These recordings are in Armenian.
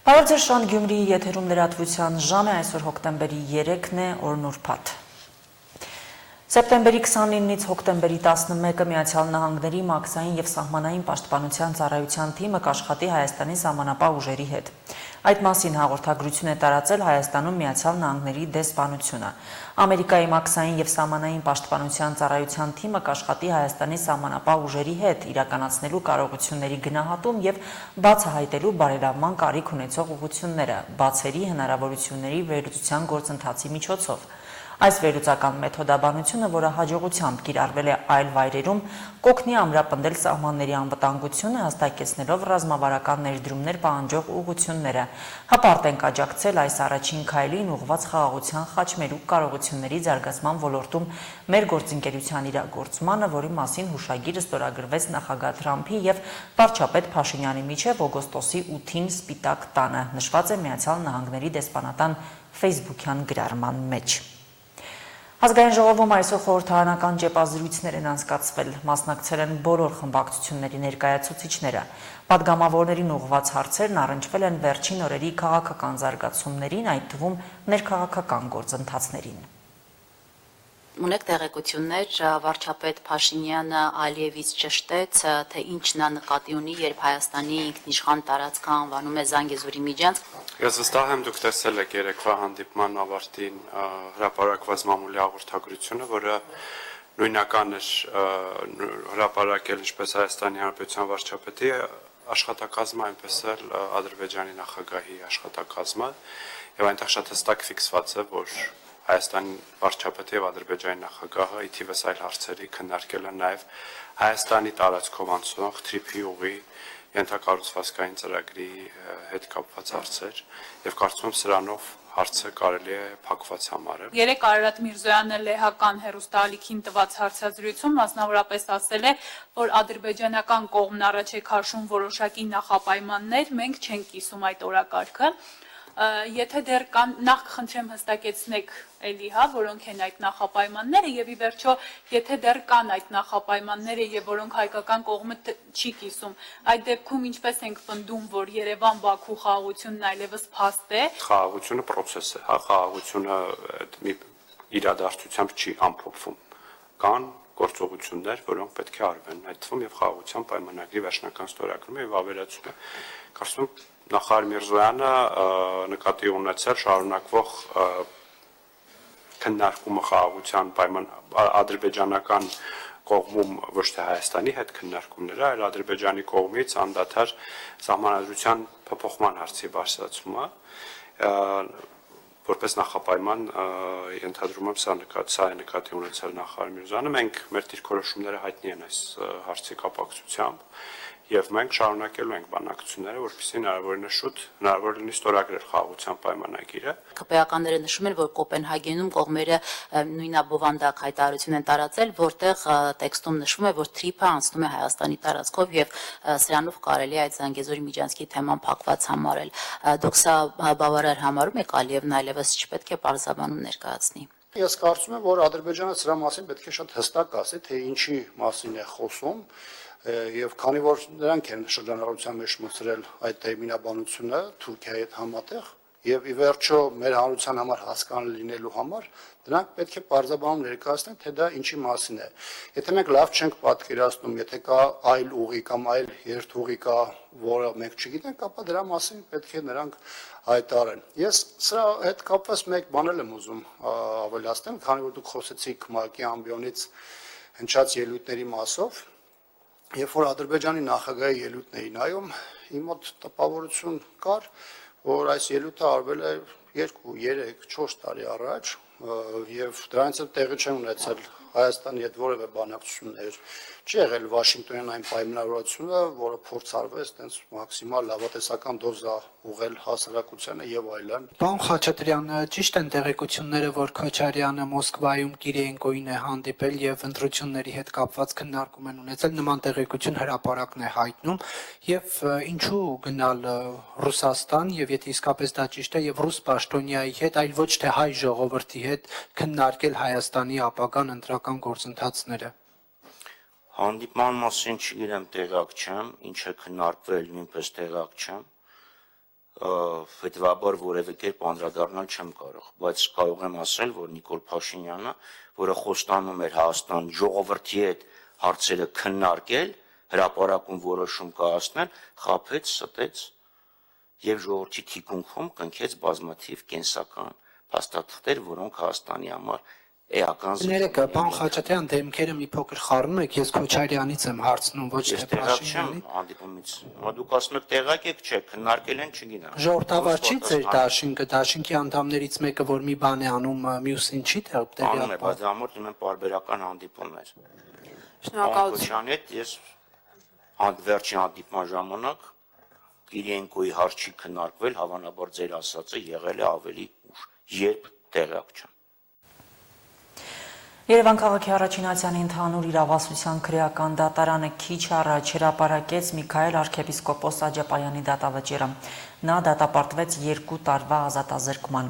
Բարև ձեզ, Շանթ Գյումրիի եթերում լրատվության ժամ է, այսօր հոկտեմբերի 3-ն է, օրն ուրբաթ։ Սեպտեմբերի 29-ից հոկտեմբերի 11-ը Միացյալ Նահանգների մաքսային և սահմանային պաշտպանության ծառայության թիմը կաշխատի Հայաստանի սահմանապահ ուժերի հետ։ Այդ մասին հաղորդագրություն է տարածել Հայաստանում Միացյալ Նահանգների դեսպանությունը։ Ամերիկայի մաքսային և սահմանային պաշտպանության ծառայության թիմը կաշխատի Հայաստանի սահմանապահ ուժերի հետ իրականացնելու կարողությունների գնահատում և բացահայտելու բարելավման կարիք ունեցող ուղղությունները, բացերի հնարավորությունների վերլուծության գործընթացի միջոցով։ Այս վերլուծական մեթոդաբանությունը, որը հաջողությամբ կիրառվել է այլ վայրերում, կօգնի ամրապնդել սահմանների անվտանգությունը, հստակեցնելով ռազմավարական ներդրումներ պահանջող ուղղությունները, հպարտ ենք աջակցել այս առաջին քայլին ուղղված խաղաղության խաչմերուկ կարողությունների զարգացման ոլորտում մեր գործընկերության իրագործմանը, որի մասին հուշագիրը ստորագրվեց նախագահ Թրամփի և վարչապետ Փաշինյանի միջև օգոստոսի 8-ին Սպիտակ տանը, նշված է Միացյալ Նահանգների դեսպանատան ֆեյսբուքյան գրառման մեջ։ Ազգային ժողովում այսօր խորհրդարանական ճեպազրույցներ են անցկացվել, մասնակցել են բոլոր խմբակցությունների ներկայացուցիչները։ Պատգամավորներին ուղղված հարցերն առնչվել են վերջին օրերի քաղաքական զարգացումներին, այդ թվում ներքաղաքական գործընթացներին։ Ունեք տեղեկություններ, վարչապետ Փաշինյանը Ալիևից ճշտեց, թե ինչն է նկատի ունի, երբ Հայաստանի ինքնիշխան տարածքը անվանում է Զանգեզուրի միջանցք։ Ես վստահ եմ, դուք տեսել եք երեկվա հանդիպման ավարտին հրապարակված մամուլի հաղորդագրությունը, որը նույնական էր հրապարակել ինչպես Հայաստանի Հանրապետության վարչապետի աշխատակազմը, այնպես էլ Ադրբեջանի նախագահի աշխատակազմը, եւ այնտեղ շատ հստակ ֆիքսված է, որ Հայաստանի վարչապետը եւ Ադրբեջանի նախագահը ի թիվս այլ հարցերի քննարկել են նաեւ Հայաստանի տարածքով անցնող թրիփի ուղի ենթակառուցվածքային ծրագրի հետ կապված հարցեր եւ կարծում եմ սրանով հարցը կարելի է փակված համարել։ Երեք Արարատ Միրզոյանը լեհական հեռուստաալիքին տված հարցազրույցում մասնավորապես ասել է, որ ադրբեջանական կողմն առաջ է քաշում որոշակի նախապայմաններ, մենք չենք կիսում այդ օրակարգը։ Եթե դեռ կան, նախ կխնդրեմ հստակեցնեք էլի, որոնք են այդ նախապայմանները եւ ի վերջո, եթե դեռ կան այդ նախապայմանները եւ որոնք հայկական կողմը չի կիսում, այդ դեպքում ինչպես ենք պնդում, որ Երևան-Բաքու խաղաղությունն այլևս փաստ է։ Խաղաղությունը process է, խաղաղությունը մի իրադարձությամբ չի ամփոփվում։ Կան գործողություններ, որոնք պետք է արվեն, այդ թվում եւ խաղաղության պայմանագրի վերջնական ստորագրումը եւ ավերացումը։ Կարծում եմ նախարար Միրզոյանը նկատի ունեցել շարունակվող քննարկումը խաղաղության ադրբեջանական կողմում ոչ թե Հայաստանի հետ քննարկումները, այլ Ադրբեջանի կողմից անդադար սահմանադրության փոփոխման հարցի բարձրացումը, որպես նախապայման ենթադրում եմ սա է նկատի ունեցել նախարար Միրզոյանը։ Մենք մեր դիրքորոշումները հայտնի են այս հարցի կապակցությամբ եւ մենք շարունակելու ենք բանակցությունները, որպեսզի հնարավորինս շուտ հնարավոր լինի ստորագրել խաղաղության պայմանագիրը։ ԿՊԵ-ականները նշում են, որ Կոպենհագենում կողմերը նույնաբովանդակ հայտարարություն են տարածել, որտեղ տեքստում նշվում է, որ թրիփը անցնում է Հայաստանի տարածքով եւ սրանով կարելի է այդ Զանգեզուրի միջանցքի թեման փակված համարել։ Դուք սա բավարար համարում եք, Ալիևն այլևս չպետք է պարզաբանում ներկայացնի։ Ես կարծում եմ, որ Ադրբեջանը սրա մասին պետք է շատ հստակ ասի, թե ինչի մասին է խոսում, եւ քանի որ նրանք են շրջանառության մեջ մտցրել այդ տերմինաբանությունը Թուրքիայի հետ համատեղ եւ ի վերջո մեր հանրության համար հասկանալի լինելու համար դրանք պետք է պարզաբանում ներկայացնեն, թե դա ինչի մասին է։ Եթե մենք լավ չենք պատկերացնում, եթե կա այլ ուղի կամ այլ երթուղի կա, որը մենք չգիտենք, ապա դրա մասին պետք է նրանք հայտարարեն։ Ես սրա հետ կապված մեկ բան եմ ուզում ավելացնել, քանի որ դուք խոսեցիք ՄԱԿ-ի ամբիոնից հնչած ելույթների մասով, երբ որ Ադրբեջանի նախագահի ելույթն էի նայում, իմ մոտ տպավորություն կար, որ այս ելույթը արվել է 2, 3, 4 տարի առաջ եւ դրանից էլ տեղի չեն ունեցել Հայաստանի հետ որևէ բանակցություններ, չի եղել Վաշինգտոնյան այն պայմանավորվածությունը, որը փորձարվեց այդպես մաքսիմալ լավատեսական դոզա ուղղել հասարակությանը եւ այլն։ Պարոն Խաչատրյան, ճիշտ են տեղեկությունները, որ Քոչարյանը Մոսկվայում Կիրիենկոին է հանդիպել եւ ընտրությունների հետ կապված քննարկում են ունեցել, նման տեղեկություն հրապարակն է հայտնում եւ ինչու գնալ Ռուսաստան եւ եթե իսկապես դա ճիշտ է եւ ռուս պաշտոնյայի հետ, այլ ոչ թե հայ ժողովրդի հետ քննարկել Հայաստանի ապագան ընտրական գործընթացները։ Հանդիպման մասին չգիտեմ, տեղակ չեմ, ինչ է քննարկվել, նույնպես տեղակ չեմ։ հետևաբար որևէ կերպ անդրադառնալ չեմ կարող, բայց կարող եմ ասել, որ Նիկոլ Փաշինյանը, որը խոստանում էր Հայաստան ժողովրդի հետ հարցերը քննարկել, հրապարակում որոշում կայացնել, խաբեց, ստեց եւ ժողովրդի թիկունքում կնքեց բազմաթիվ կենսական փաստաթղթեր, որոնք Հայաստանի համար էական Ներեկա, պարոն Խաչատրյան, դեմքերը մի փոքր խառնում եք, ես Քոչարյանից եմ հարցնում, ոչ թե Փաշինյանի։ հանդիպումից։ Դուք ասում եք տեղակ եք, չէ, քննարկել են, չգինա։ Ժողովրդավար չի ձեր դաշինքը, դաշինքի անդամներից մեկը, որ մի բան է անում, մյուսին չի Անում է, տեղյակ։ բայց դա համար ունեն պարբերական հանդիպումներ։ Շնորհակալություն։ Քոչարյանի հետ ես վերջին հանդիպման ժամանակ Կիրիենկոյի հարց չի քննարկվել, հավանաբար ձեր ասածը եղել է ավելի ուշ, երբ տեղյակ չեմ։ Երևան քաղաքի առաջին Ասիանի ընդհանուր իրավասության քրեական դատարանը քիչ առաջ հրապարակեց Միքայել arczepiskopos Աջապայանի դատավճիռը։ Նա դատապարտվեց 2 տարվա ազատազրկման։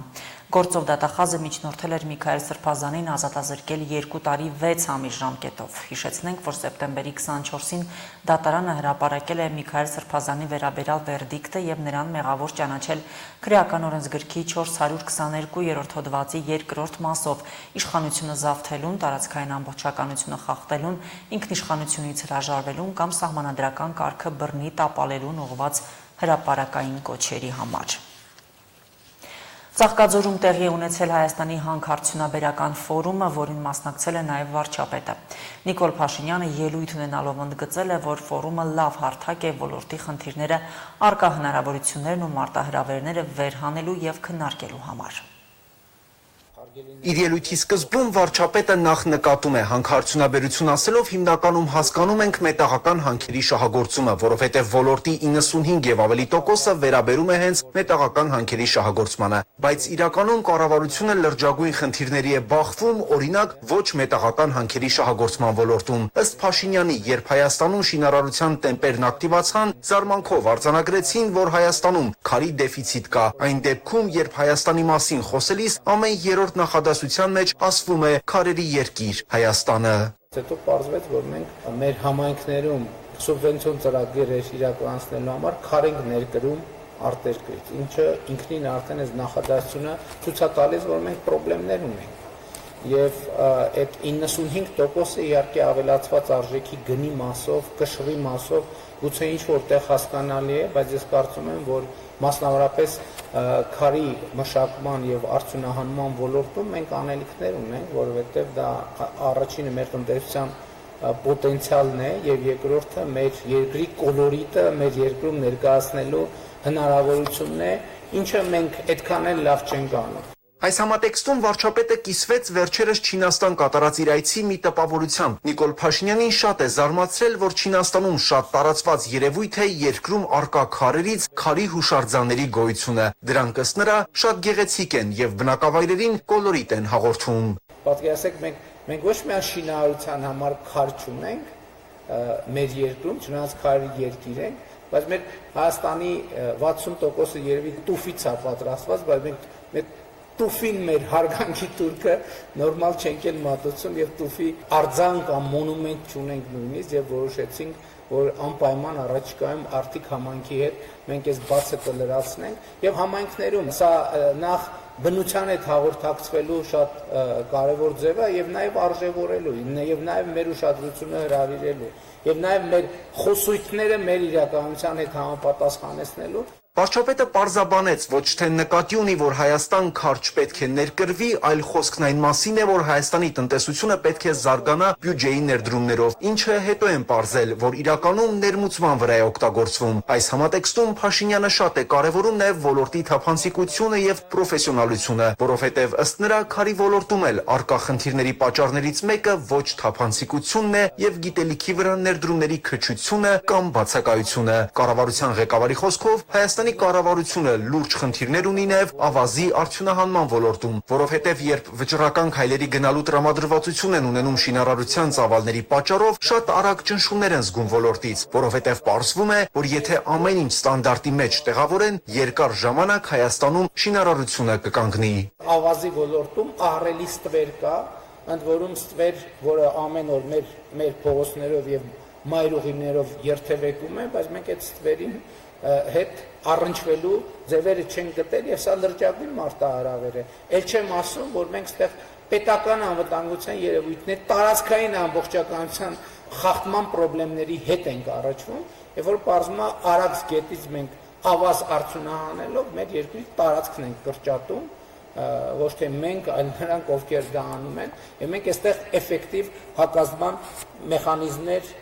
Գործով դատախազը միջնորդել էր Միքայել Սրբազանին ազատազրկել 2 տարի 6 ամիս ժամկետով։ Հիշեցնենք, որ սեպտեմբերի 24-ին դատարանը հրապարակել է Միքայել Սրբազանի վերաբերյալ վերդիկտը եւ նրան մեղավոր ճանաչել քրեական օրենսգրքի 422-րդ հոդվածի 2-րդ մասով իշխանությունը զավթելուն, տարածքային ամբողջականությունը խախտելուն, ինքնիշխանությունից հրաժարվելուն կամ սահմանադրական կարգը բռնի տապալելուն ուղղված հրապարակային կոչերի համար։ Ծաղկաձորում տեղի ունեցել Հայաստանի հանքարդյունաբերական ֆորումը, որին մասնակցել է նաև վարչապետը։ Նիկոլ Փաշինյանը ելույթ ունենալով ընդգծել է, որ ֆորումը լավ հարթակ է ոլորտի խնդիրները, առկա հնարավորություններն ու մարտահրավերները վերհանելու եւ քննարկելու համար։ Իր ելույթի սկզբում վարչապետը նախ նկատում է հանքարդյունաբերություն ասելով հիմնականում հասկանում ենք մետաղական հանքերի շահագործումը, որովհետև ոլորտի 95 եւ ավելի տոկոսը վերաբերում է հենց մետաղական հանքերի շահագործմանը, բայց իրականում կառավարությունը լրջագույն խնդիրների է բախվում, օրինակ ոչ մետաղական հանքերի շահագործման ոլորտում։ Ըստ Փաշինյանի, երբ Հայաստանում շինարարության տեմպերն ակտիվացան, զարմանքով արձանագրեցին, որ Հայաստանում քարի դեֆիցիտ կա։ Այն դեպքում, երբ Հայաստանի մասին խոսելիս ամեն երրորդ նախադասության մեջ ասվում է քարերի երկիր Հայաստանը։ Հետո պարզվեց, որ մենք մեր համայնքներում սուբվենցիոն ծրագրեր իրականացնելու համար քար ենք ներկրում արտերկրից, ինչը ինքնին արդեն այս նախադասությունը ցույց է տալիս, որ մենք խնդիրներ ունենք։ Եվ այդ 95%-ը իհարկե ավելացված արժեքի գնի մասով, կշռի մասով գուցե ինչ-որտեղ հասկանալի է, բայց ես կարծում եմ, որ մասնավորապես քարի մշակման եւ արդյունահանման ոլորտում մենք անելիքներ ունենք, որովհետեւ դա առաջինը մեր տնտեսության պոտենցիալն է եւ երկրորդը մեր երկրի կոլորիտը մեր երկրում ներկայացնելու հնարավորությունն է, ինչը մենք այդքան էլ լավ չենք անում։ Այս համատեքստում վարչապետը կիսվեց վերջերս Չինաստան կատարած իր այցի մի տպավորությամբ։ Նիկոլ Փաշինյանին շատ է զարմացրել, որ Չինաստանում շատ տարածված երևույթ է երկրում առկա քարերից քարի հուշարձանների գոյությունը։ Դրանք ըստ նրա շատ գեղեցիկ են եւ բնակավայրերին կոլորիտ են հաղորդում։ Պատկերացրեք, մենք ոչ միայն շինարարության համար քար չունենք մեր երկրում, չնայած քարի երկիր ենք, բայց մեր Հայաստանի 60%-ը երևի տուֆից է պատրաստված, բայց մենք տուֆին մեր հարգանքի турքը նորմալ չենք էլ մատուցում եւ տուֆի արձան կամ մոնումենտ չունենք նույնիսկ եւ որոշեցինք, որ անպայման առաջիկայում Արթիկ համայնքի հետ մենք այս բացը կլրացնենք եւ համայնքներում սա նախ բնության հետ հաղորդակցվելու շատ կարևոր ձև է եւ նաեւ արժևորելու եւ նաեւ մեր ուշադրությունը հրավիրելու եւ նաեւ մեր խոսույթները մեր իրականության հետ համապատասխանեցնելու։ Վարչապետը պարզաբանեց, ոչ թե նկատի ունի, որ Հայաստան քար չպետք է ներկրվի, այլ խոսքն այն մասին է, որ Հայաստանի տնտեսությունը պետք է զարգանա բյուջեի ներդրումներով, ինչը հետո են պարզել, որ իրականում ներմուծման վրա է օգտագործվում։ Այս համատեքստում Փաշինյանը շատ է կարևորում նաև ոլորտի թափանցիկությունը եւ պրոֆեսիոնալությունը, որովհետեւ ըստ նրա քարի ոլորտում էլ առկա խնդիրների պատճառներից մեկը ոչ թափանցիկությունն է եւ գիտելիքի վրա ներդրումների քչությունը կամ բացակայությունը։ Կառավարության ղեկավարի խոսքով Հայաստանի կառավարությունը լուրջ խնդիրներ ունի նաև ավազի արդյունահանման ոլորտում, որովհետև երբ վճռական քայլերի գնալու տրամադրվածություն են ունենում շինարարության ծավալների պատճառով, շատ արագ ճնշումներ են զգում ոլորտից, որովհետև պարզվում է, որ եթե ամեն ինչ ստանդարտի մեջ տեղավորեն, երկար ժամանակ Հայաստանում շինարարությունը կկանգնի։ Ավազի ոլորտում ահռելի ստվեր կա, ընդ որում ստվեր, որը ամեն օր մեր փողոցներով եւ մայրուղիներով երթևեկում է, բայց մենք այդ ստվերին հետ առնչվելու ձևերը չեն գտել եւ սա լրջագույն մարտահրավեր է։ Էլ չեմ ասում, որ մենք այդտեղ պետական անվտանգության երևույթներ տարածքային ամբողջականության խախտման խնդիրների հետ ենք առնչվում, եւ որ բարձրացնա արագ գետից մենք ավազ արդյունահանելով մեր երկրի տարածքն ենք կրճատում, ոչ թե մենք, այլ նրանք, ովքեր դա անում են, եւ մենք այստեղ էֆեկտիվ հակազդման մեխանիզմներ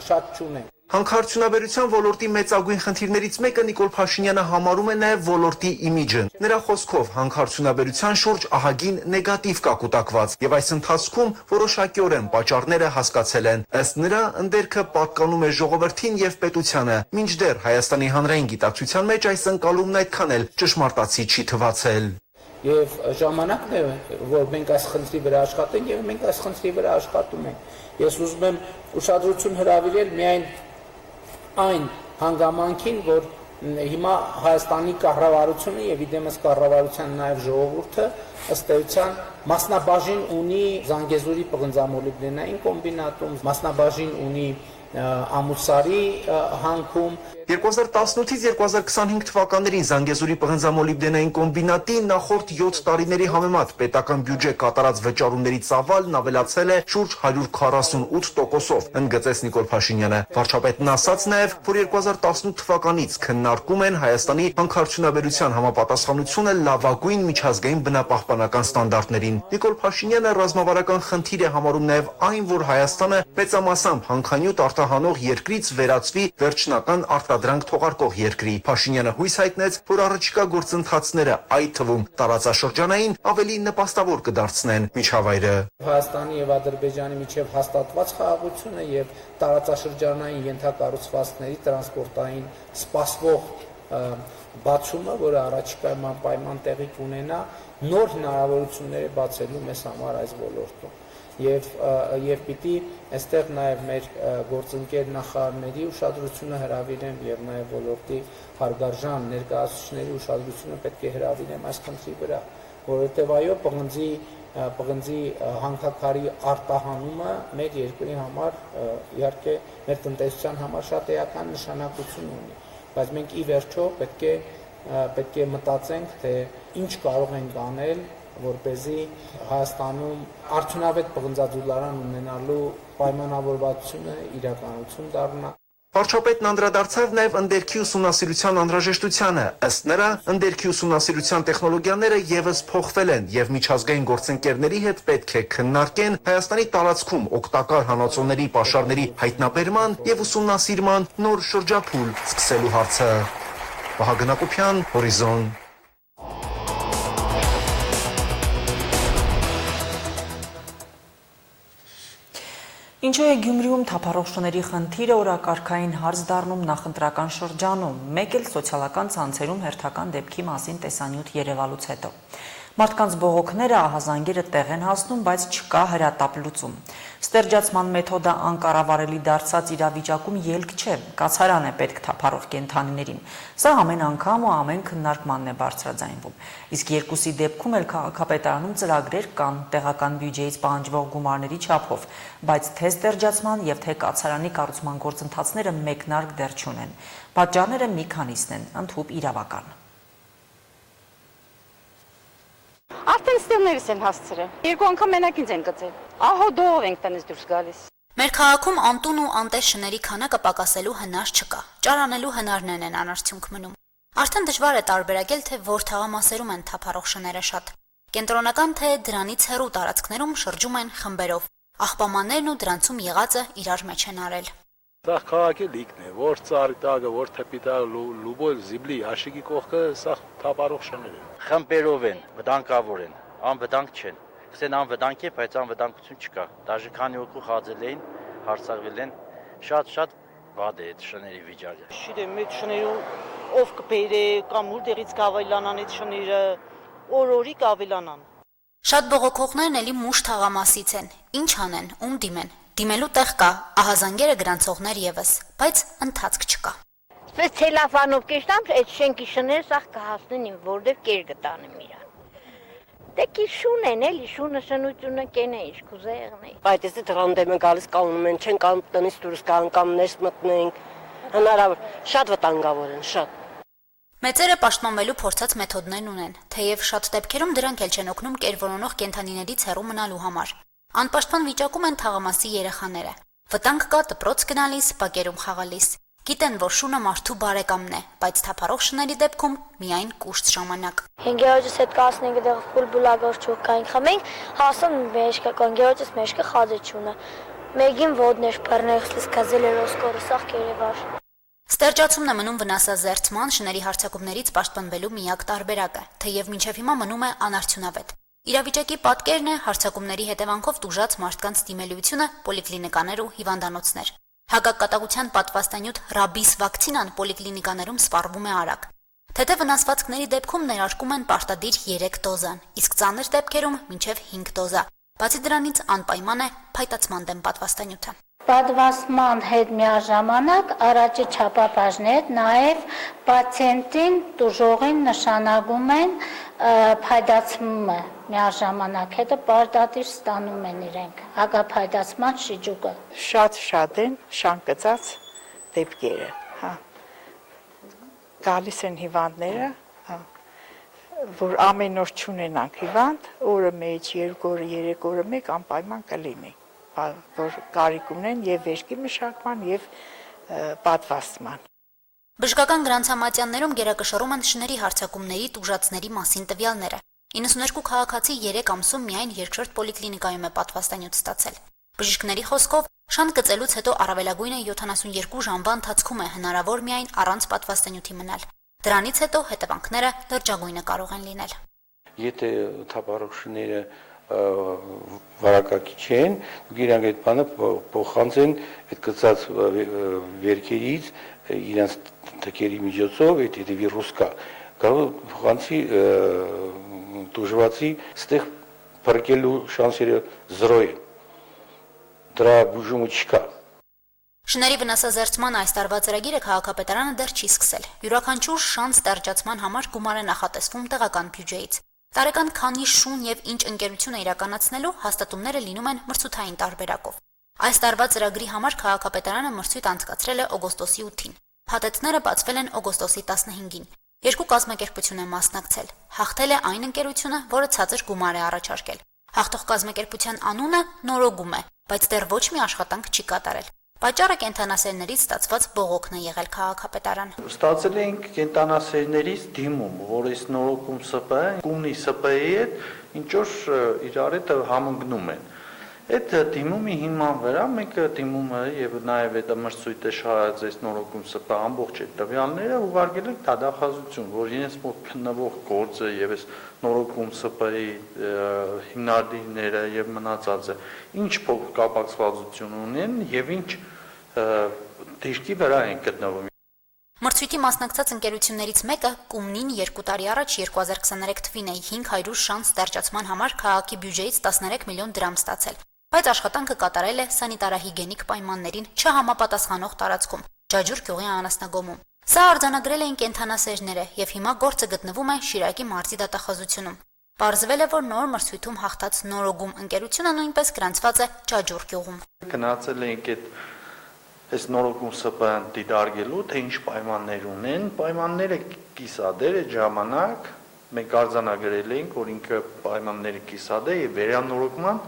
շատ չունենք։ Հանքարդյունաբերության ոլորտի մեծագույն խնդիրներից մեկը Նիկոլ Փաշինյանը համարում է նաև ոլորտի իմիջը։ Նրա խոսքով հանքարդյունաբերության շուրջ ահագին նեգատիվ կա կուտակված, եւ այս ընթացքում որոշակիորեն պատճառները հասկացել են։ Ըստ նրա, ընդերքը պատկանում է ժողովրդին եւ պետությանը, մինչդեռ Հայաստանի հանրային գիտակցության մեջ այս ընկալումն այդքան էլ ճշմարտացի չի թվացել։ Եվ ժամանակն է, որ մենք այս խնդրի վրա աշխատենք եւ մենք այս խնդրի վրա աշխատում ենք։ Ես ուզում եմ ուշադրություն հրավիրել միայն այն հանգամանքին, որ հիմա Հայաստանի կառավարությունը եւ իդեմս կառավարության նաեւ ժողովուրդը ըստ էության մասնաբաժին ունի Զանգեզուրի պղնձամոլիբդենային կոմբինատում, մասնաբաժին ունի Ամուսարի հանքում 2018-ից 2025 թվականներին Զանգեզուրի պղնձամոլիբդենային կոմբինատի նախորդ 7 տարիների համեմատ պետական բյուջե կատարած վճարումների ծավալն ավելացել է շուրջ 148%-ով, ընդգծեց Նիկոլ Փաշինյանը։ Վարչապետն ասաց նաև, որ 2018 թվականից քննարկում են Հայաստանի հանքարդյունաբերության համապատասխանությունը լավագույն միջազգային բնապահպանական ստանդարտներին։ Նիկոլ Փաշինյանը ռազմավարական խնդիր է համարում նաև այն, որ Հայաստանը մեծամասամբ հանքանյութ արտահանող երկրից վերածվի վերջնական արտադրանք թողարկող երկրի։ Փաշինյանը հույս հայտնեց, որ առաջիկա գործընթացները, այդ թվում տարածաշրջանային, ավելի նպաստավոր կդարձնեն միջավայրը։ Հայաստանի եւ Ադրբեջանի միջև հաստատված խաղաղությունը եւ տարածաշրջանային ենթակառուցվածքների տրանսպորտային սպասվող բացումը, որը առաջիկայում անպայման տեղի կունենա, նոր հնարավորություններ է բացելու մեզ համար այս ոլորտում։ Եվ պիտի այստեղ նաև մեր գործընկեր նախարարների ուշադրությունը հրավիրեմ եւ նաև ոլորտի հարգարժան ներկայացուցիչների ուշադրությունը պետք է հրավիրեմ այս խնդրի վրա, որովհետեւ այո, պղնձի հանքաքարի արտահանումը մեր երկրի համար իհարկե մեր տնտեսության համար շատ էական նշանակություն ունի, բայց մենք ի վերջո պետք է մտածենք, թե ինչ կարող ենք անել, որպեսզի Հայաստանում արդյունավետ պղնձաձուլարան ունենալու պայմանավորվածությունը իրականություն դառնա։ Վարչապետն անդրադարձավ նաև ընդերքի ուսումնասիրության անհրաժեշտությանը։ Ըստ նրա, ընդերքի ուսումնասիրության տեխնոլոգիաները եւս փոխվել են եւ միջազգային գործընկերների հետ պետք է քննարկեն Հայաստանի տարածքում օգտակար հանածոների պաշարների հայտնաբերման եւ ուսումնասիրման նոր շրջափուլ սկսելու հարցը։ Վահագն Ակոբյան, Հորիզոն։ Ինչու է Գյումրիում թափառողջների խնդիրը օրակարգային հարց դառնում նախընտրական շրջանում, մեկ էլ սոցիալական ցանցերում հերթական դեպքի մասին տեսանյութ երևալուց հետո։ Մարդկանց բողոքները ահազանգերը տեղ են հասնում, բայց չկա հրատապ լուծում։ Ստերջացման մեթոդը անկառավարելի դարձած իրավիճակում ելք չէ, կացարան է պետք թափառող կենդանիներին։ Սա ամեն անգամ ու ամեն քննարկմանն է բարձրաձայնվում։ Իսկ երկուսի դեպքում էլ քաղաքապետարանում ծրագրեր կան տեղական բյուջեից պահանջվող գումարների չափով, բայց թե ստերջացման եւ թե կացարանի կառուցման գործընթացները մեկնարկ դեռ չունեն։ Պատճառները մի քանիսն են, ընդհուպ իրավական։ Արդեն ստելներս են հասցրել։ Երկու անգամ մենակ ինձ են գծել։ Ահա դող ենք տնից դուրս գալիս։ Մեր քաղաքում անտուն ու անտես շների քանակը պակասելու հնար չկա։ Ճարանելու հնարներն են անարդյունք մնում։ Արդեն դժվար է տարբերակել, թե որ թաղամասերում են թափառող շները շատ։ Կենտրոնական թե դրանից հեռու տարածքներում շրջում են խմբերով։ Աղբամաններն ու դրանցում եղածը իրար մեջ են արել։ Սա քաղաքի լիքն է, որ ծառի տակը, որ թփի տակը, լուբոյ, զիբլի, աշիկի կողքը սա թափառող շներ են։ Խմբերով են, վտանգավոր են, անվտանգ չեն։ Ասեն անվտանգ է, բայց անվտանգություն չկա։ Դաժե քանի օգու խածել էին, հարցակվել են, շատ վատ է այդ շների վիճակը։ Շիրեմ այդ շներու ով կբերե կամ որտեղից կավելանան այդ շները, օրորի կավելանան։ Շատ բողոքողներն էլի մուշ թաղամասից են։ Ինչ անեն, ում դիմեն։ Դիմելու տեղ կա, ահազանգերը գրանցողներ եւս, բայց ընթացք չկա։ Սպես ցելոֆանով կեշտամ, այդ շենքի շները սաղ կհասնեն, որտեղ կեր գտանեմ իրան։ Դե կի շուն են, էլի շունը շնությունը կենե, ինչ կուզե եղնեի։ Բայց եթե դրանդեմ են գալիս կանոնում են, չեն կամ տնից դուրս գան կամ ներս մտնենք, հնարավոր, շատ վտանգավոր են, շատ։ Մեծերը պաշտպանվելու փորձած մեթոդներն ունեն, թեև շատ դեպքերում դրանք էլ չեն օգնում կերվոնոնող կենդանիներից հեռու մնալու համար։ Անպաշտպան վիճակում են թաղամասի երեխաները։ Վտանգ կա դպրոց գնալիս, բակերում խաղալիս։ Գիտեն, որ շունը մարդու բարեկամն է, բայց թափառող շների դեպքում միայն կուշտ ժամանակ։ Հենգերոջս հետ 15 դեղ ֆուտբոլագոր չուկային խմենք, հասան մեջքը, կանգերոջս մեջքը խազը չունը։ Մեգին ոդներ բռնեղս սկազել էր օսկորը սաղ կերևար։ Ստերջացումն է մնում վնասազերծման շների հարձակումներից պաշտպանվելու միակ տարբերակը, թեև մինչև հիմա մնում է անարդյունավետ։ Իրավիճակի պատկերն է հարձակումների հետևանքով տուժած մարդկանց դիմելիությունը, պոլիկլինիկաներ ու հիվանդանոցներ։ Հակակատաղության պատվաստանյութ ռաբիս վակցինան պոլիկլինիկաներում սպառվում է արագ։ Թեթև վնասվածքների դեպքում ներարկում են պարտադիր 3 դոզան, իսկ ծանր դեպքերում մինչև 5 դոզա։ Բացի դրանից անպայման է փայտացման դեմ պատվաստանյութը։ Պատվաստման հետ միաժամանակ առաջի չափաբաժն հետ նաև պացիենտին տուժողին նշանակում են փայտացումը միաժամանակ հետո պարտադիր ստանում են իրենք հակափայտացման շիճուկը։ Շատ են շանկացած դեպքերը, հա։ Գալիս են հիվանդները, հա, որ ամեն օր չունենանք հիվանդ, օրը մեջ 2 օրը 3 օրը մեկ անպայման կլինի, որ կարիք ունեն եւ վերջի մշակման եւ պատվաստման։ Բժշկական գրանցամատյաններում գերակշռում են շների հարձակումների տուժածների մասին տվյալները։ 92 քաղաքացի 3 ամսում միայն երկրորդ պոլիկլինիկայում է պատվաստանյութ ստացել։ Բժիշկների խոսքով շան գծելուց հետո առավելագույնը 72 ժամվա ընթացքում է հնարավոր միայն առանց պատվաստանյութի մնալ։ Դրանից հետո հետևանքները լրջագույնը կարող են լինել։ Եթե թափառող շները վարակակի չեն, դուք իրանք այդ բանը փոխանցեն այդ գծած վերքերից իրենց թքերի միջոցով, եթե վիրուս կա, կարող փոխանցի տուժվածի ստեղ փրկելու շանսերը 0 են։ Դրա բուժումը չկա։ Շների վնասազերծման այս տարվա ծրագիրը քաղաքապետարանը դեռ չի սկսել։ Յուրաքանչյուր շան ստերջացման համար գումար է նախատեսվում տեղական բյուջեից։ Տարեկան քանի շուն եւ ինչ ընկերություն է իրականացնելու հաստատումները լինում են մրցութային տարբերակով։ Այս տարվա ծրագրի համար քաղաքապետարանը մրցույթ անցկացրել է օգոստոսի 8-ին։ Փաթեթները բացվել են օգոստոսի 15-ին։ 2 կազմակերպություն է մասնակցել։ Հաղթել է այն ընկերությունը, որը ցածր գումար է առաջարկել։ Հաղթող կազմակերպության անունը նորոգում է, բայց դեռ ոչ մի աշխատանք չի կատարել։ Պատճառը կենթանասերներից ստացված բողոքն է եղել քաղաքապետարան։ Ստացել ենք կենթանասերներից դիմում, որ այս նորոգում ՍՊ-ը, կումնի ՍՊ-ի հետ ինչ որ իրար հետ համընկնում են։ Այդ դիմումի հիման վրա մենք դիմումը եւ նաեւ այդ մրցույթը շահած այս նորոգում ՍՊ ամբողջ այդ տվյալները ուղարկել ենք դատախազություն, որ իրենց մոտ քննվող գործը եւ այս նորոգում ՍՊ-ի հիմնադիրները եւ մնացածը ինչ կապակցվածություն ունեն եւ ինչ դիրքի վրա են գտնվում։ Մրցույթի մասնակցած ընկերություններից մեկը Կումնին 2 տարի առաջ 2023 թվին է 500 շան ստերջացման համար քաղաքի բյուջեից 13 միլիոն դրամ ստացել, բայց աշխատանքը կատարել է սանիտարահիգենիկ պայմաններին չհամապատասխանող տարածքում, Ջաջուր գյուղի անասնագոմում։ Սա արձանագրել էին կենթանասերները եւ հիմա գործը գտնվում է Շիրակի մարզի դատախազությունում։ Պարզվել է, որ նոր մրցույթում հաղթած նորոգում ընկերությունը նույնպես գրանցված է Ջաջուր գյուղում։ Գնացել ենք այս նորոգում ՍՊ-ն դիտարկելու, թե ինչ պայմաններ ունեն, պայմանները կիսադեր է ժամանակ, մենք արձանագրել ենք, որ ինքը պայմանները կիսադե եւ վերանորոգման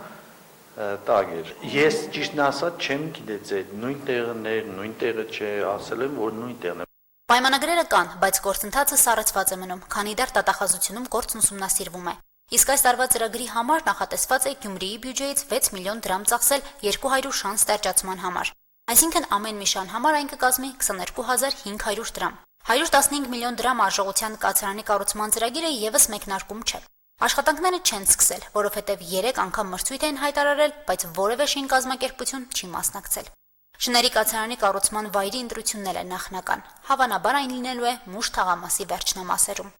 տակ էր։ Ես ճիշտն ասած չեմ գիտեց այդ նույն տեղներ, նույն տեղը չէ, ասել եմ, որ նույն տեղն է։ Պայմանագրերը կան, բայց գործընթացը սառեցված է մնում, քանի դեռ դատախազությունում գործն ուսումնասիրվում է։ Իսկ այս տարվա ծրագրի համար նախատեսված է Գյումրիի բյուջեից 6 միլիոն դրամ ծախսել 200 շան ստերջացման համար։ Այսինքն ամեն մի շան համար այն կկազմի 22500 դրամ։ 115 միլիոն դրամ արժողության կացարանի կառուցման ծրագիրը եւս մեկնարկում չէ։ Աշխատանքները չեն սկսել, որովհետև 3 անգամ մրցույթ են հայտարարել, բայց որևէ շին կազմակերպություն չի մասնակցել։ Շների կացարանի կառուցման վայրի ընտրություններ են նախնական։ Հավանաբար այն լինելու է Մուշ թաղամասի վերջնամասերում։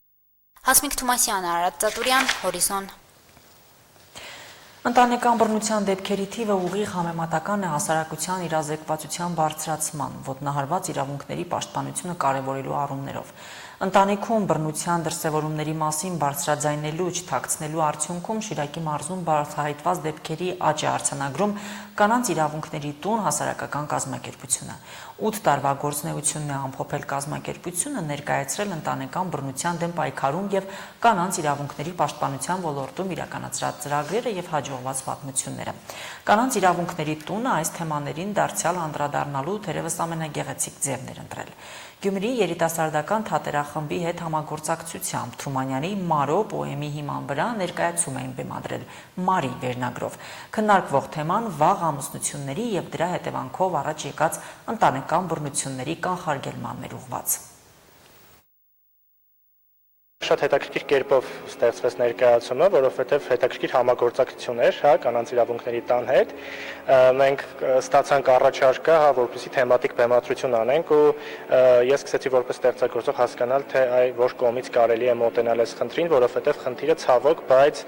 Հասմիկ Թումասյան, Արարատ Ծատուրյան, Հորիզոն։ Ընտանեկան բռնության դեպքերի թիվը ուղիղ համեմատական է հասարակության իրազեկվածության բարձրացման, ոտնահարված իրավունքների պաշտպանությունը կարևորելու առումներով։ Ընտանիքում բռնության դրսևորումների մասին բարձրաձայնելու չթաքցնելու արդյունքում Շիրակի մարզում բարձրահայտված դեպքերի աճ է արձանագրում Կանանց իրավունքների տուն հասարակական կազմակերպությունը։ 8 տարվա գործունեությունն է ամփոփել կազմակերպությունը, ներկայացրել ընտանեկան բռնության դեմ պայքարում եւ կանանց իրավունքների պաշտպանության ոլորտում իրականացրած ծրագրերը եւ հաջողված պատմությունները։ Կանանց իրավունքների տունը այս թեմաներին դարձյալ անդրադառնալու թերևս ամենագեղեցիկ ձևն էր ընտրել։ Գյումրի երիտասարդական թատերախմբի հետ համագործակցությամբ Թումանյանի Մարո պոեմի հիման վրա ներկայացում էին բեմադրել Մարի վերնագրով։ Քննարկվող թեման վաղ ամուսնությունների եւ դրա հետևանքով առաջ եկած ընտանեկան բռնությունների կանխարգելմանն էր ուղղված։ Շատ հետաքրքիր կերպով ստեղծվեց ներկայացումը, որովհետև հետաքրքիր համագործակցություն էր, կանանց իրավունքների տան հետ։ Մենք ստացանք առաջարկը, որպեսզի թեմատիկ բեմադրություն անենք ու ես սկսեցի որպես ստեղծագործող հասկանալ, թե որ կողմից կարելի է մոտենալ այս խնդրին, որովհետև խնդիրը ցավոք, բայց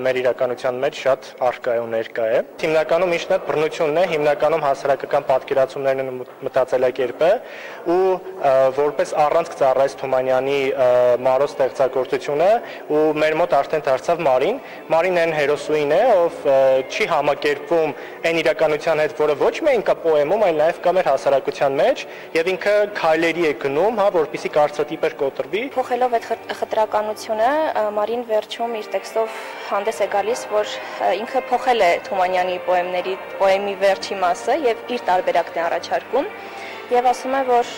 մեր իրականության մեջ շատ առկա է ու ներկա է։ Հիմնականում ինչն է բռնությունն է, հիմնականում հասարակական պատկերացումներն են մտածելակերպը ու որպես առանցք ծառայեց Թումանյանի Մարո ստեղծագործությունը ու մեր մոտ արդեն դարձավ Մարին։ Մարին այն հերոսուին է, ով չի համակերպվում այն իրականության հետ, որը ոչ միայն կա պոեմում, այլ նաև կա մեր հասարակության մեջ եւ ինքը քայլերի է գնում, որպեսզի կարծրատիպեր կոտրվի։ Փոխելով այդ խտրականությունը, Մարին վերջում իր տեքստով հանդես է գալիս, որ ինքը փոխել է Թումանյանի պոեմի վերջի մասը եւ իր տարբերակն է առաջարկում եւ ասում է, որ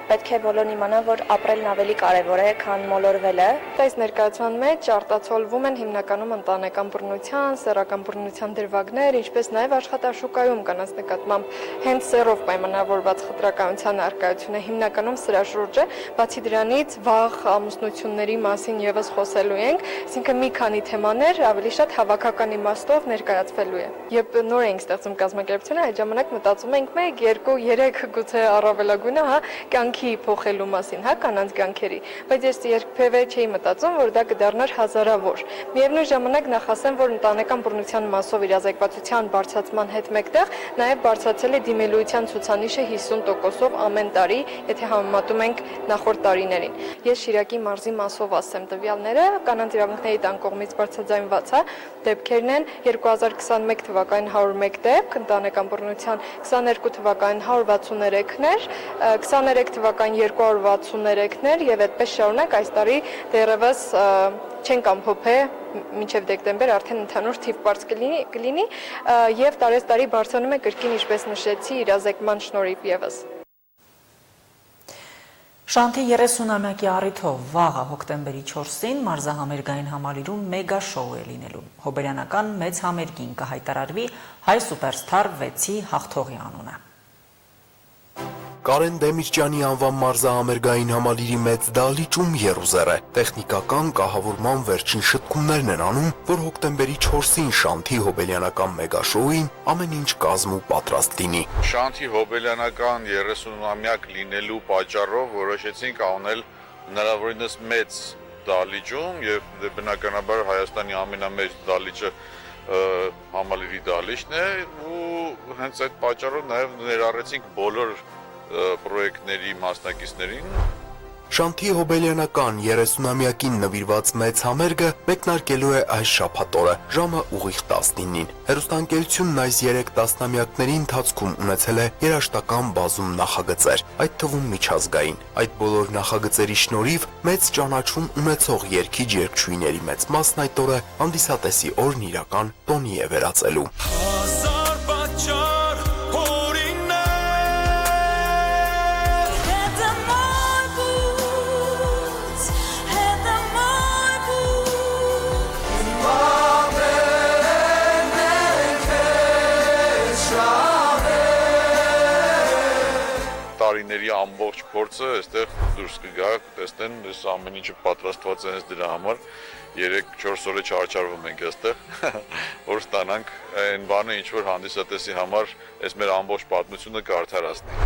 պետք է բոլորն իմանան, որ ապրելն ավելի կարևոր է, քան մոլորվելը։ Այս ներկայացման մեջ արտացոլվում են հիմնականում ընտանեկան բռնության, սեռական բռնության դրվագներ, ինչպես նաև աշխատաշուկայում կանանց նկատմամբ հենց սեռով պայմանավորված խտրականության առկայությունը հիմնականում սրա շուրջ է, բացի դրանից վաղ ամուսնությունների մասին եւս խոսելու ենք, այսինքն մի քանի թեմաներ ավելի շատ հավաքական իմաստով ներկայացվելու է։ Երբ նոր ենք ստեղծում կազմակերպությունը, այդ ժամանակ մտածում ենք 1, 2, 3 գուցե առավելագույնը, կյանքի փոխելու մասին, կանանց կյանքերի, բայց ես երբևէ չէի մտածում, որ դա կդառնար հազարավոր։ Միևնույն ժամանակ նախ ասեմ, որ ընտանեկան բռնության մասով իրազեկվածության բարձրացման հետ մեկտեղ նաև բարձրացել է դիմելույթյան ցուցանիշը 50%-ով ամեն տարի, եթե համեմատում ենք նախորդ տարիներին։ Ես Շիրակի մարզի մասով ասեմ տվյալները, կանանց իրավունքների տան կողմից բարձրաձայնված դեպքերն են 2021 թվականին 101 դեպք, ընտանեկան բռնության 22 թվականին 163-ներ, 23 թվականին 263-ներ եւ այդպես շարունակ այս տարի դեռևս չենք ամփոփել մինչև դեկտեմբեր արդեն ընդհանուր թիվ բարձ կլինի եւ տարեստարի բարձրանում է կրկին ինչպես նշեցի իրազեկման շնորհիվ եւս։ Շանթի 30-ամյակի առիթով վաղը հոկտեմբերի 4-ին մարզահամերգային համալիրում մեգա շոու է լինելու։ Հոբելյանական մեծ համերգին կհայտարարվի հայ սուպերստար 6-ի հաղթողի անունը։ Կարեն Դեմիրճյանի անվան մարզահամերգային համալիրի մեծ դահլիճում եռուզեռ է։ Տեխնիկական կահավորման վերջին շտկումներն են անում, որ հոկտեմբերի 4-ին Շանթի հոբելյանական մեգաշոուին ամեն ինչ կազմ ու պատրաստ լինի։ Շանթի հոբելյանական 30-ամյակ լինելու պատճառով որոշեցինք անել հնարավորինս մեծ դահլիճում եւ բնականաբար Հայաստանի ամենամեծ դահլիճը համալիրի դահլիճն է ու հենց այդ պատճառով նաեւ ներառեցինք բոլոր պրոյեկտների մասնակիցներին։ Շանթի հոբելյանական 30-ամյակին նվիրված մեծ համերգը մեկնարկելու է այս շաբաթ օրը ժամը ուղիղ 19-ին։ Հեռուստաընկերությունն այս 3 տասնամյակների ընթացքում ունեցել է երաժշտական բազում նախագծեր, այդ թվում միջազգային։ Այդ բոլոր նախագծերի շնորհիվ մեծ ճանաչում ունեցող երգիչ-երգչուհիների մեծ մասն այդ օրը հանդիսատեսի օրն իրական տոնի է վերածելու։ Տարիների ամբողջ փորձը այստեղ դուրս կգա, տեսնեն, այս ամեն ինչը պատրաստված է դրա համար 3-4 օրը չարչարվում ենք այստեղ, որ ստանանք այն բանը, ինչ որ հանդիսատեսի համար այս մեր ամբողջ պատմությունը կարդարացնի։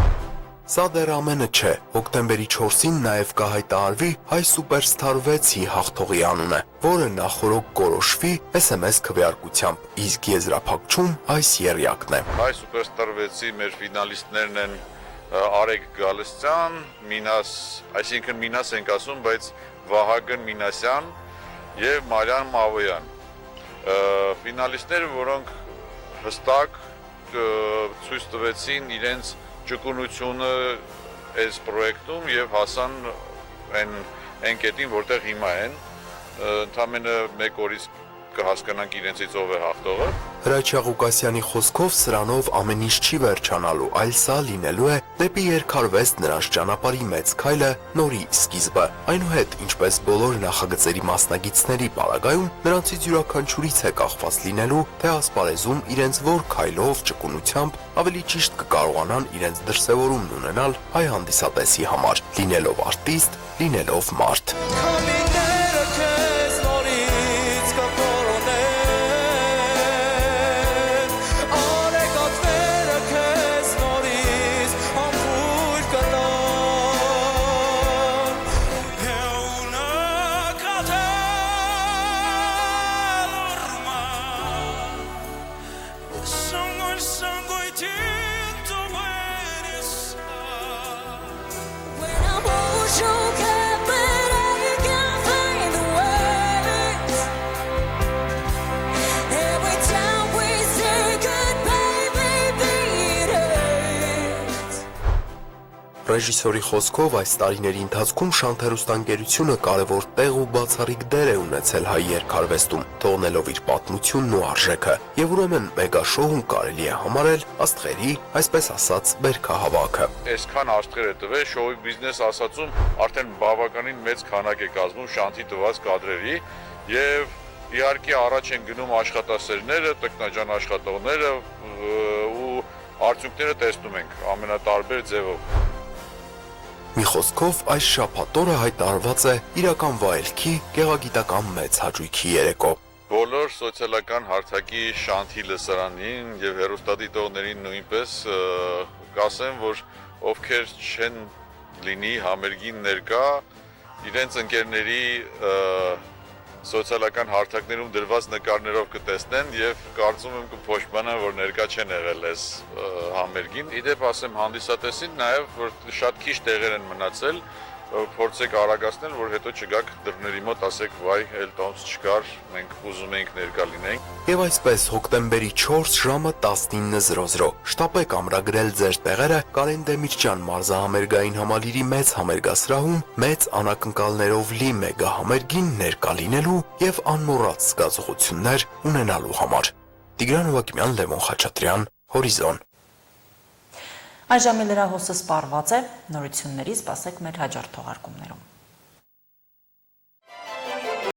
Սա դեռ ամենը չէ, հոկտեմբերի 4-ին նաև կհայտարարվի հայ սուպերստար 6-ի հաղթողի անունը, որը նախորոք կորոշվի SMS քվեարկությամբ, իսկ եզրափակչում այս եռյակն է։ Հայ սուպերստար 6-ի մեր ֆինալիստներն են Արեգ Գալստյան, այսինքն Մինաս ենք ասում, բայց Վահագն Մինասյան եւ Մարիամ Մավոյան։ Ֆինալիստները, որոնք հստակ ցույց տվեցին իրենց ճկունությունը այս պրոյեկտում եւ հասան այն կետին, որտեղ հիմա են, ընդամենը մեկ օրից կհասկանանք իրենցից ով է հաղթողը։ Հրաչյա Ղուկասյանի խոսքով սրանով ամեն ինչ չի վերջանալու, այլ սա լինելու է դեպի երկարվեստ նրանց ճանապարհի մեծ քայլը նորի սկիզբը։ Այնուհետ, ինչպես բոլոր նախագծերի մասնագետների պարագայում, նրանցից յուրաքանչյուրից է կախված լինելու, թե ասպարեզում իրենց որ քայլով, ճկունությամբ ավելի ճիշտ կկարողանան իրենց դրսևորումն ունենալ հայ հանդիսատեսի համար, լինելով արտիստ, լինելով մարդ։ Ռեժիսորի խոսքով այս տարիների ընթացքում Շանթ հեռուստաընկերությունը կարևոր տեղ ու բացառիկ դեր է ունեցել հայ երգարվեստում, թողնելով իր պատմությունն ու արժեքը, եւ ուրեմն մեգաշոուն կարելի է համարել աստղերի, այսպես ասած, բերքահավաքը։ Այսքան աստղեր է տվել, շոուի բիզնես ասածում արդեն բավականին մեծ քանակ է կազմում Շանթի տված կադրերի եւ իհարկե առաջ են գնում աշխատասերները, տեխնաջան աշխատողները ու արդյունքները տեսնում ենք ամենատարբեր ձևով։ Մի խոսքով այս շաբաթօրը հայտարարված է իրական վայելքի գեղագիտական մեծ հաճույքի երեկո։ Բոլոր սոցիալական հարթակի Շանթի լսարանին եւ հեռուստադիտողներին նույնպես կասեմ, որ ովքեր չեն լինի համերգին ներկա, իրենց ընկերների սոցիալական հարթակներում դրված նկարներով կտեսնեն եւ կարծում եմ կփոշմանան, որ ներկա չեն եղել այս համերգին։ Իդեպ ասեմ հանդիսատեսին նաեւ, որ շատ քիչ տեղեր են մնացել, փորձեք արագացնել, որ հետո չգաք դռների մոտ, ասեք վայ, էլ տոնց չկար, մենք ուզում էինք ներկա լինենք։ Եվ այսպես հոկտեմբերի 4 ժամը 19:00 շտապեք ամրագրել ձեր տեղերը Կարեն Դեմիրճյան մարզահամերգային համալիրի մեծ համերգասրահում մեծ անակնկալներով լի մեգա համերգին ներկա լինելու եւ անմոռաց զգացողություններ ունենալու համար։ Տիգրան Հովակիմյան, Լևոն Խաչատրյան, Հորիզոն։ Այժմ լրահոսը սպառված է, նորությունների սպասեք մեր հաջորդ թողարկումներում։